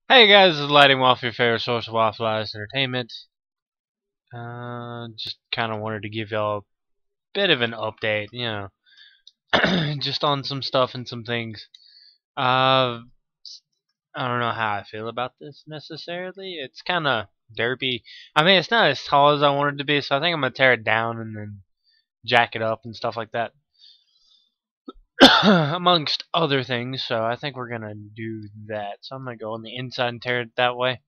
Hey guys, this is Lighting Off, your favorite source of authorized entertainment. Just kind of wanted to give y'all a bit of an update, just on some stuff and some things. Uh, I don't know how I feel about this necessarily. It's kind of derpy. I mean, it's not as tall as I wanted it to be, so I think I'm gonna tear it down and then jack it up and stuff like that, amongst other things. So I think we're gonna do that. So I'm gonna go on the inside and tear it that way.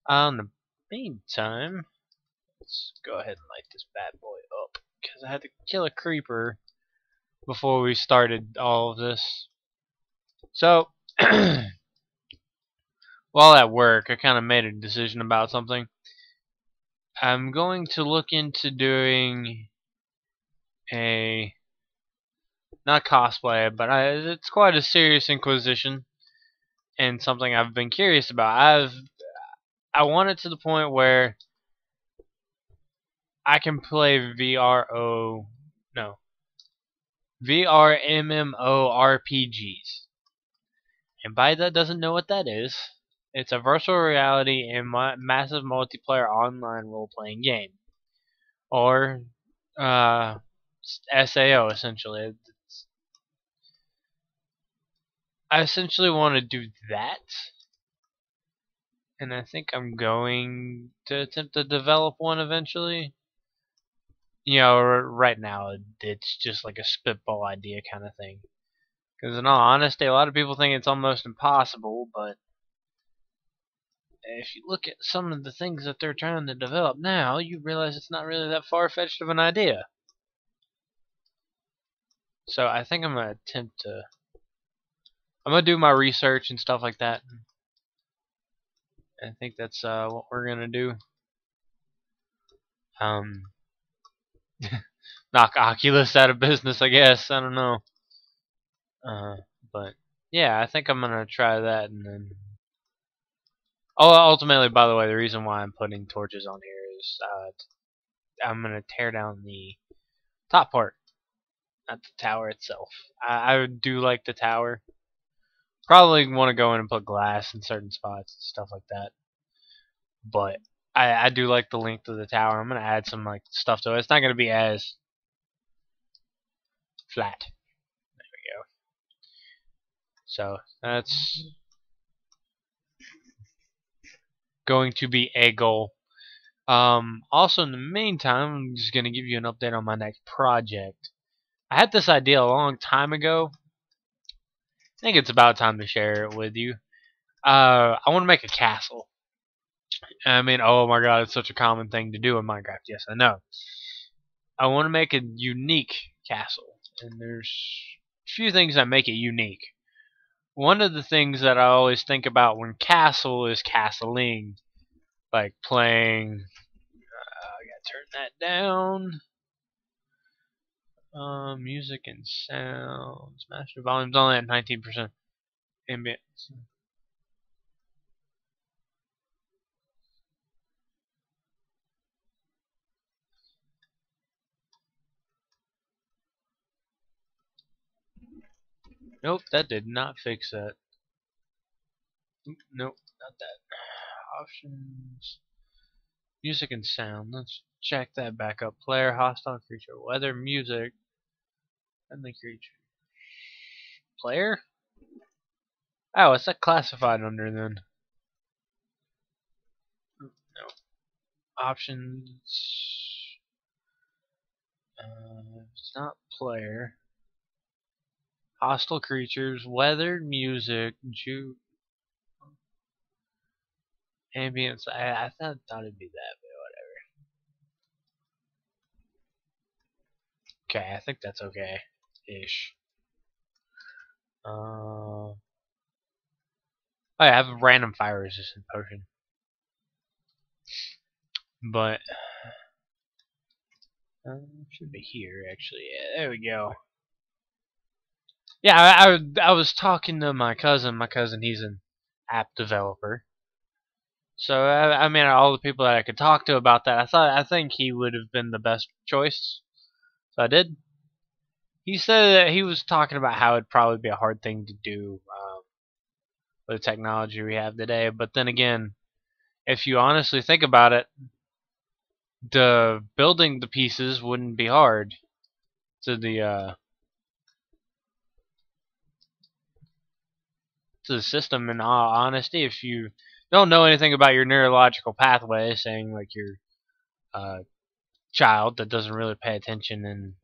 In the meantime. Let's go ahead and light this bad boy up because I had to kill a creeper before we started all of this. So, while at work, I kind of made a decision about something. I'm going to look into doing a not cosplay, but it's quite a serious inquisition and something I've been curious about. I want it to the point where I can play VRO no VR MMORPGs. Anybody that doesn't know what that is, it's a virtual reality and massive multiplayer online role-playing game, or uh, SAO essentially. I essentially want to do that, and I think I'm going to attempt to develop one eventually. Right now it's just like a spitball idea kind of thing. Because in all honesty, a lot of people think it's almost impossible, but if you look at some of the things that they're trying to develop now, you realize it's not really that far-fetched of an idea. So I think I'm going to attempt to... I'm going to do my research and stuff like that. I think that's what we're going to do. Um, knock Oculus out of business, I guess. I don't know. But, yeah, I think I'm going to try that and then... Oh, ultimately, by the way, the reason why I'm putting torches on here is I'm going to tear down the top part, not the tower itself. I do like the tower. Probably want to go in and put glass in certain spots and stuff like that. But I do like the length of the tower. I'm going to add some like stuff to it. It's not going to be as flat. There we go. So that's going to be a goal. Also, in the meantime, I'm just going to give you an update on my next project. I had this idea a long time ago. I think it's about time to share it with you. I want to make a castle. I mean, oh my god, it's such a common thing to do in Minecraft. Yes, I know. I want to make a unique castle, and there's a few things that make it unique. One of the things that I always think about when castle is castling, like playing. I gotta turn that down. Music and sounds. Master volume's only at 19%. Ambient. Nope, that did not fix that. Nope, not that. Options. Music and sound. Let's check that back up. Player, hostile creature, weather, music, friendly creature. Player? Oh, what's that classified under then? No. Options. It's not player. Hostile creatures, weather, music, ambience. I thought it'd be that, but whatever. Okay, I think that's okay. Ish. Oh yeah, I have a random fire resistant potion. But should be here actually. Yeah, there we go. Yeah, I was talking to my cousin. My cousin, he's an app developer. So I mean, all the people that I could talk to about that, I think he would have been the best choice. So I did. He said that he was talking about how it'd probably be a hard thing to do with the technology we have today. But then again, if you honestly think about it, the building the pieces wouldn't be hard to the system. In all honesty, if you don't know anything about your neurological pathway, saying like your child that doesn't really pay attention in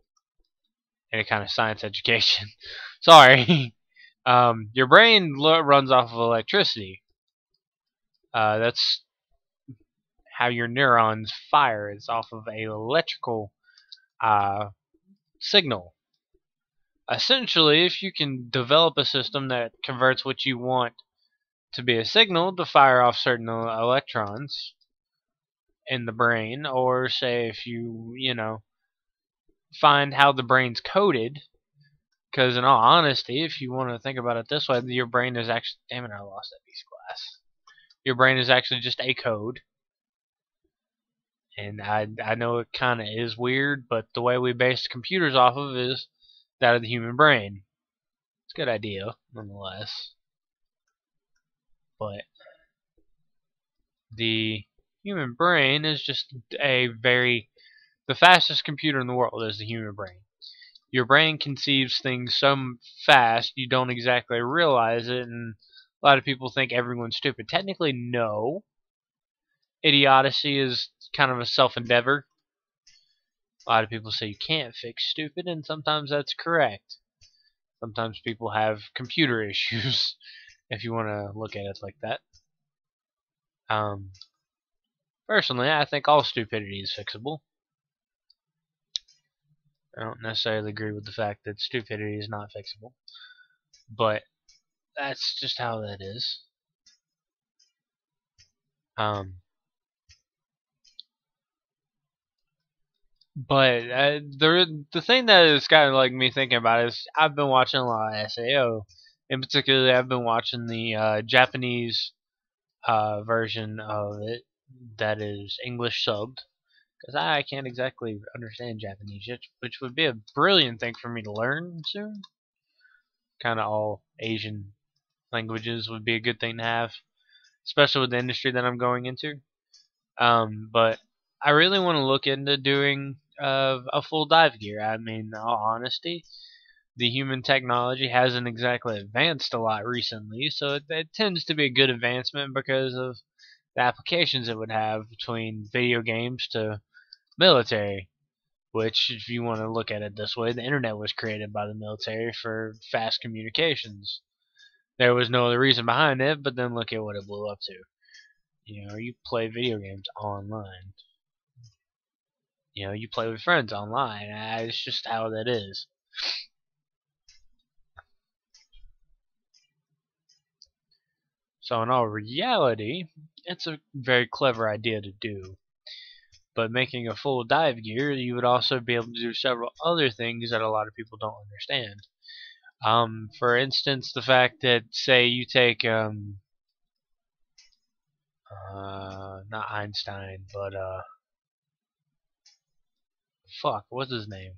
any kind of science education, sorry, your brain runs off of electricity. That's how your neurons fire. It's off of a electrical uh, signal. Essentially, if you can develop a system that converts what you want to be a signal to fire off certain electrons in the brain, or say if you find how the brain's coded, because in all honesty, if you want to think about it this way, your brain is actually, damn it, I lost that piece of glass. Your brain is actually just a code. And I know it kind of is weird, but the way we base computers off of is that of the human brain. It's a good idea, nonetheless. But the human brain is just the fastest computer in the world is the human brain. Your brain conceives things so fast you don't exactly realize it, and a lot of people think everyone's stupid. Technically, no. Idiocy is kind of a self-endeavor. A lot of people say you can't fix stupid, and sometimes that's correct. Sometimes people have computer issues, if you want to look at it like that. Personally, I think all stupidity is fixable. I don't necessarily agree with the fact that stupidity is not fixable, but that's just how that is. But the thing that is kind of like me thinking about is I've been watching a lot of SAO. In particular, I've been watching the Japanese version of it that is English subbed, because I can't exactly understand Japanese yet, which would be a brilliant thing for me to learn soon. Kind of all Asian languages would be a good thing to have, especially with the industry that I'm going into. But I really want to look into doing a full dive gear. I mean, in all honesty, the human technology hasn't exactly advanced a lot recently, so it tends to be a good advancement because of the applications it would have between video games to military. Which, if you want to look at it this way, the internet was created by the military for fast communications. There was no other reason behind it, but then look at what it blew up to. You play video games online. You play with friends online. It's just how that is. So in all reality, it's a very clever idea to do. But making a full dive gear, you would also be able to do several other things that a lot of people don't understand. For instance, the fact that, say, you take not Einstein, but fuck, what's his name?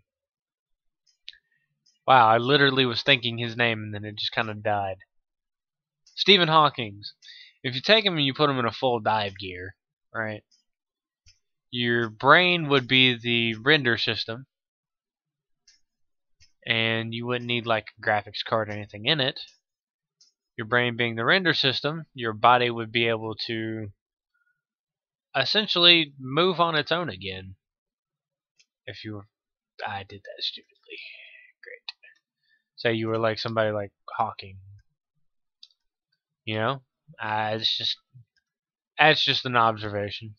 Wow, I literally was thinking his name and then it just kind of died. Stephen Hawking's. If you take him and you put him in a full dive gear, right? Your brain would be the render system, and you wouldn't need like a graphics card or anything in it. Your brain being the render system, your body would be able to essentially move on its own again. If you were, I did that stupidly. Great. Say you were like somebody like Hawking. You know, it's just an observation.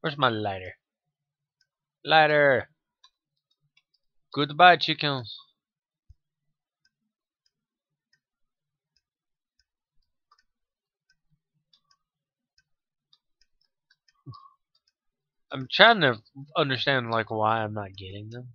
Where's my lighter? Lighter. Goodbye, chickens. I'm trying to understand like why I'm not getting them.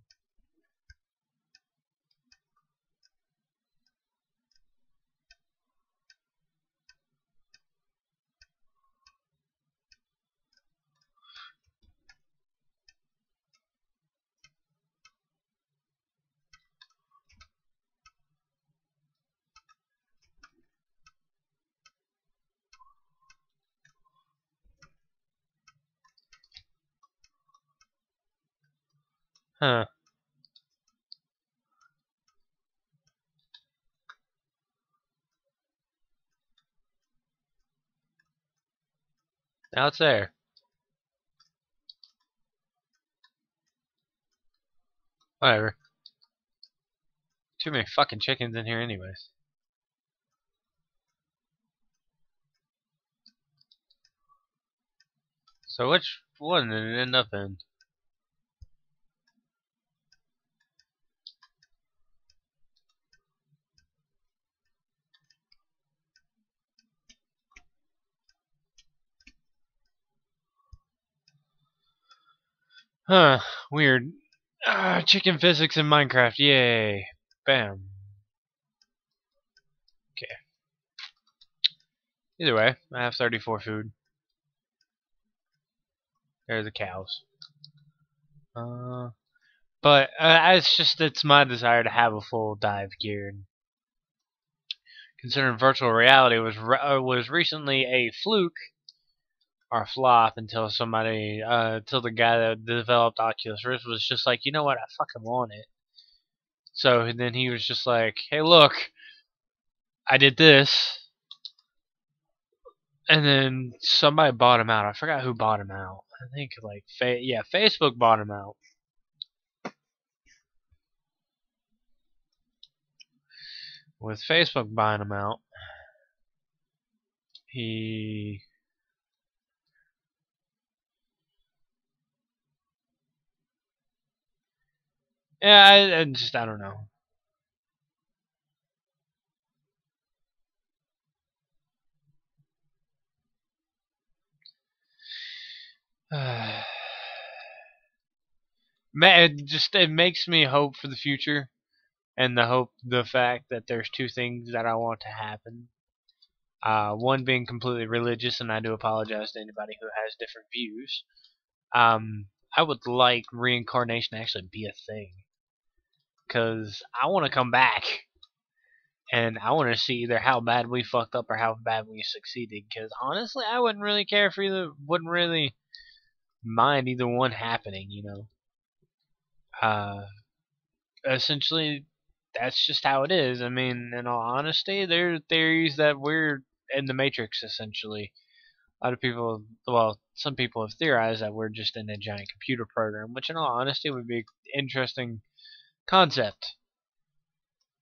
Huh. Now it's there. Whatever. Too many fucking chickens in here anyways. So which one did it end up in? Huh. Weird. Chicken physics in Minecraft. Yay. Bam. Okay. Either way, I have 34 food. There are the cows. But it's my desire to have a full dive gear. And considering virtual reality was recently a fluke or flop until until the guy that developed Oculus Rift was just like, you know what, I fucking want it. So then he was just like, hey, look, I did this. And then somebody bought him out. I forgot who bought him out. I think Facebook bought him out. With Facebook buying him out, he I don't know. It makes me hope for the future, and the fact that there's two things that I want to happen. One being completely religious, and I do apologize to anybody who has different views. I would like reincarnation to actually be a thing, because I want to come back, and I want to see either how bad we fucked up or how bad we succeeded. Because honestly, I wouldn't really care if wouldn't really mind either one happening. Essentially, that's just how it is. I mean, in all honesty, there are theories that we're in the Matrix, essentially. A lot of people, well, some people have theorized that we're just in a giant computer program, which in all honesty would be an interesting concept,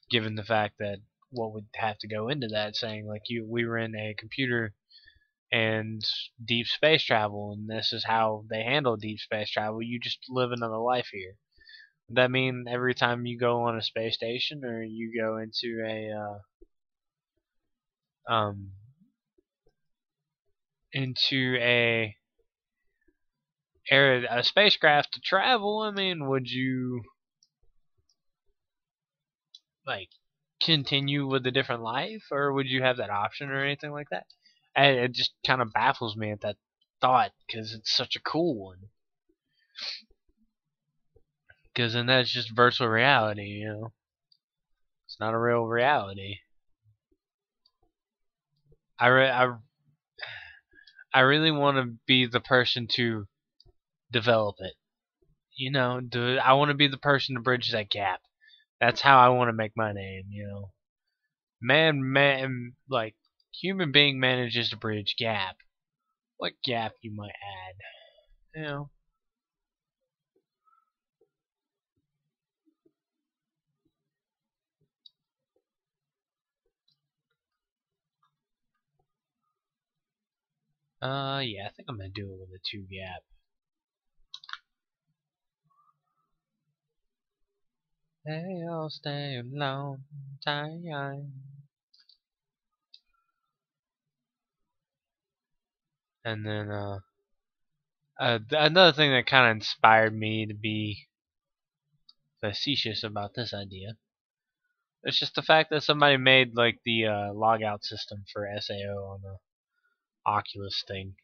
given the fact that what would have to go into that, saying like we were in a computer and deep space travel, and this is how they handle deep space travel. You just live another life here. Would that mean every time you go on a space station or you go um into a spacecraft to travel? I mean, would you like continue with a different life, or would you have that option or anything like that? And it just kind of baffles me at that thought because it's such a cool one. Because then that's just virtual reality. It's not a real reality. I re- I I really want to be the person to develop it. I want to be the person to bridge that gap. That's how I want to make my name. Like human being manages to bridge gap. What gap you might add? You know. Yeah, I think I'm gonna do it with a 2 gap. They'll stay a long time. And then, another thing that kind of inspired me to be facetious about this idea. It's just the fact that somebody made like the logout system for SAO on the Oculus thing,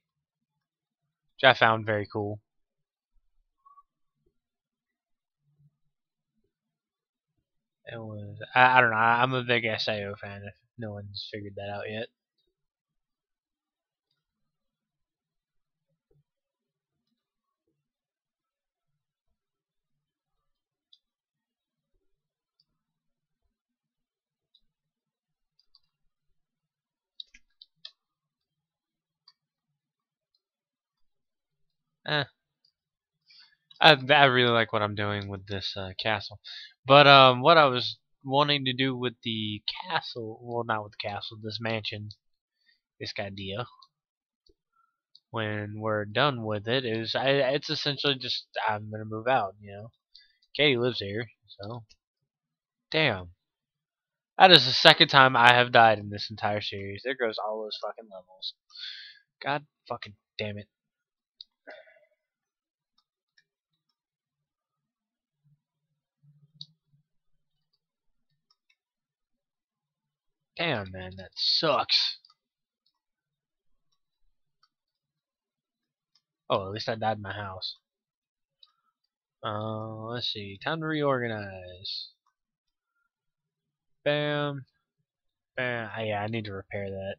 which I found very cool. I don't know. I'm a big SAO fan. If no one's figured that out yet. Eh, I really like what I'm doing with this castle. But what I was wanting to do with the castle, well, not with the castle, this mansion, this idea, when we're done with it, is it's essentially just I'm gonna move out. You know, Katie lives here, so damn. That is the second time I have died in this entire series. There goes all those fucking levels. God fucking damn it. Damn, man, that sucks. Oh, at least I died in my house. Let's see. Time to reorganize. Bam. Bam. Yeah, I need to repair that.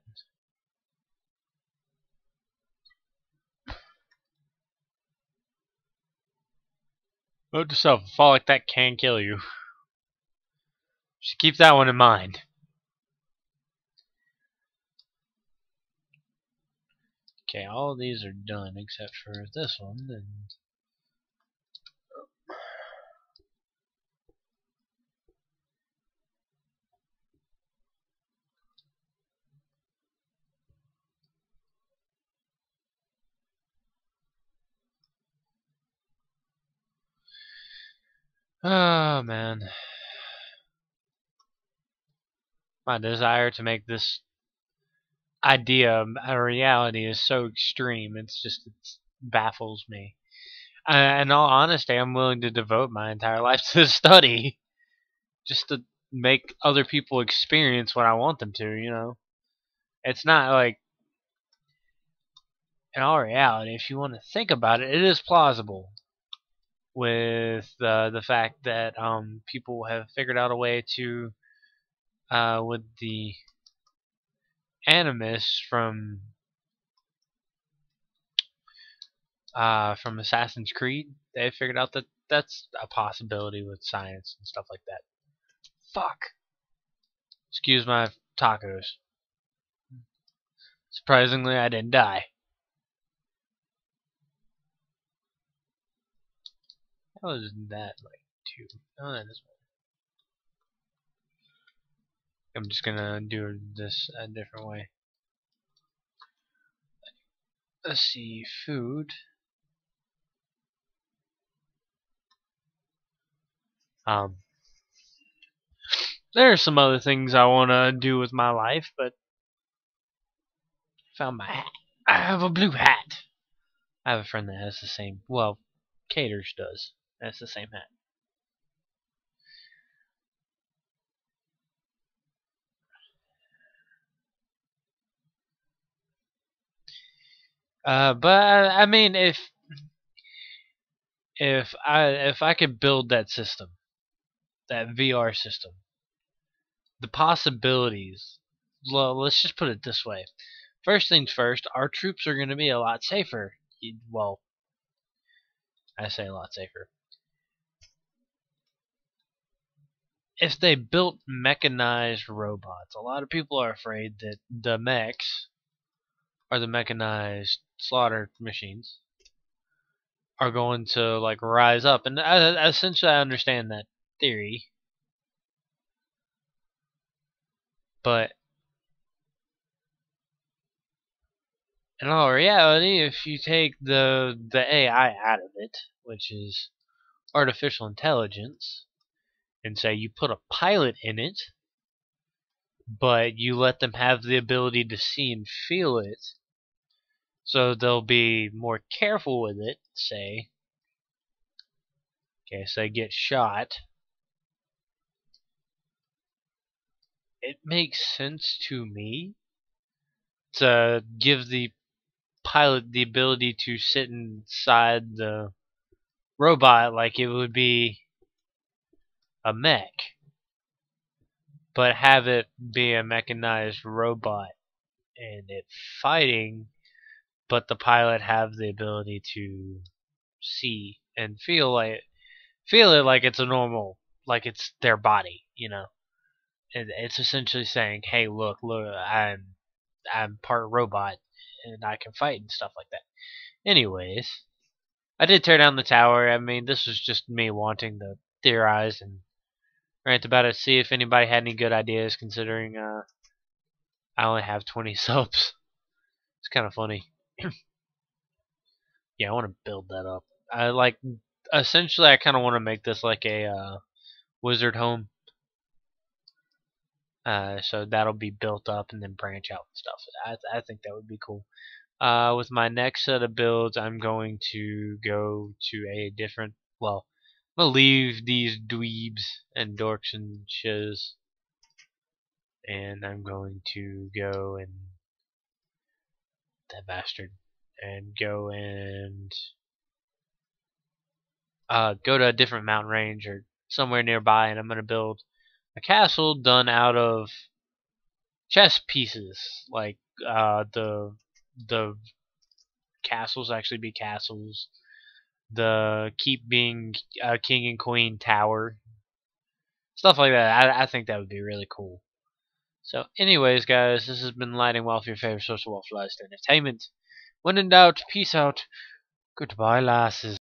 Note to self, a fall like that can kill you. Just keep that one in mind. Okay, all of these are done except for this one. And oh man, my desire to make this idea a reality is so extreme. It baffles me. In all honesty, I'm willing to devote my entire life to this study just to make other people experience what I want them to. You know, it's not like in all reality. If you want to think about it, it is plausible with the fact that people have figured out a way to with the animus from Assassin's Creed. They figured out that that's a possibility with science and stuff like that. Fuck. Excuse my tacos. Surprisingly, I didn't die. How is that like two? Oh, that is one. I'm just gonna do this a different way. Let's see, food. Um, there are some other things I want to do with my life, but found my hat. I have a blue hat. I have a friend that has the same. Well, Caters does. That's the same hat. But I mean, if I could build that system, that VR system, the possibilities. Well, let's just put it this way. First things first, our troops are going to be a lot safer. Well, I say a lot safer. If they built mechanized robots, a lot of people are afraid that the mechs, or the mechanized slaughter machines, are going to like rise up, and essentially I understand that theory, but in all reality, if you take the AI out of it, which is artificial intelligence, and say you put a pilot in it, but you let them have the ability to see and feel it, so they'll be more careful with it, say. Okay, so they get shot. It makes sense to me to give the pilot the ability to sit inside the robot like it would be a mech, but have it be a mechanized robot and it fighting, but the pilot have the ability to see and feel it like it's a normal, like it's their body, you know. It's essentially saying, "Hey, look, I'm part robot and I can fight and stuff like that." Anyways, I did tear down the tower. I mean, this was just me wanting to theorize and rant about it, see if anybody had any good ideas, considering I only have 20 subs. It's kind of funny. Yeah, I want to build that up. Essentially, I kind of want to make this like a wizard home. So that'll be built up and then branch out and stuff. I think that would be cool. With my next set of builds, I'm going to go to a different. Well, I'm gonna leave these dweebs and dorks and shiz, and I'm going to go and that bastard, and go to a different mountain range or somewhere nearby, and I'm gonna build a castle done out of chess pieces, like the castles actually be castles, the keep being a king and queen tower, stuff like that. I think that would be really cool. So, anyways, guys, this has been Lighting Wealth, your favorite social wealth lifestyle entertainment. When in doubt, peace out. Goodbye, lasses.